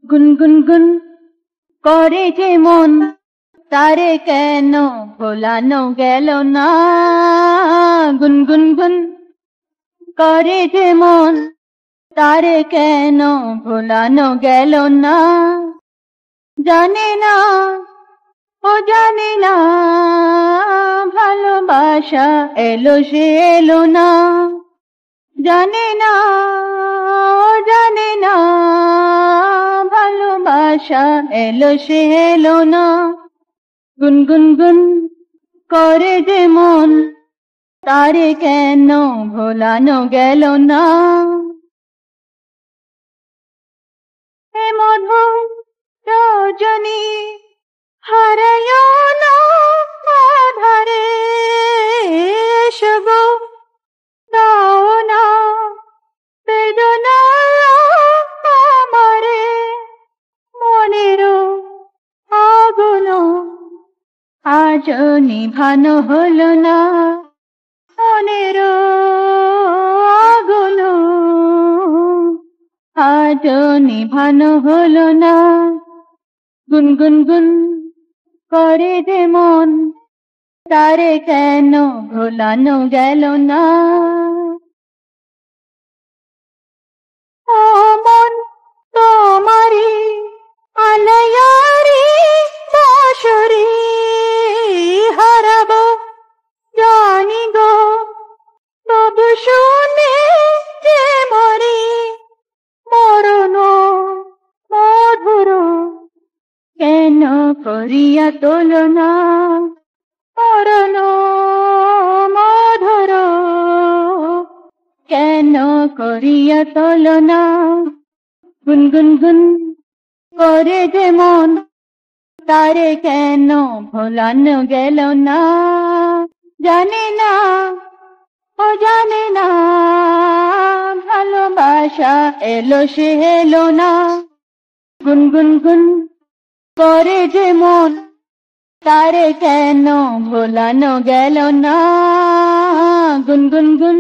গুনগুন গুন করে যে মন, তারে কেন ভোলানো গেল না। গুনগুন গুন করে যে মন, তারে কেন ভোলানো গেল না। জানে না, ও জানে না, ভালোবাসা এলো সে এলো না। জানে না, ও জানে না, ভালোবাসা এলো সে এলো না। গুনগুন গুন করে যে মন, তারে কেন ভোলানো গেল না। হে মধুর রজনী, হারায়ো না আধারে, এসো গো দাও না বেদনা আমারে। মনেরও আগুন আজ নিভানো হলো না, মনেরও আগুন আজ নিভানো হলো না। গুনগুন গুন করে যে মন, তারে কেন ভোলানো গেল না। ও মন তোমারি আলয়ারি বাঁশরি, হারাবো জানি গো তবু শুনে যে মরি। মরণ মধুর কেন করিয়া তোলনা, মরণ মধুর কেন করিয়া তোলনা। গুনগুন গুন করে যে মন, তারে কেন ভোলানো গেল না। জানে না, ও জানে না, ভালোবাসা এলো সে এলো না। গুনগুন গুন করে যে মন, তারে কেন ভোলানো গেল না। গুনগুন গুন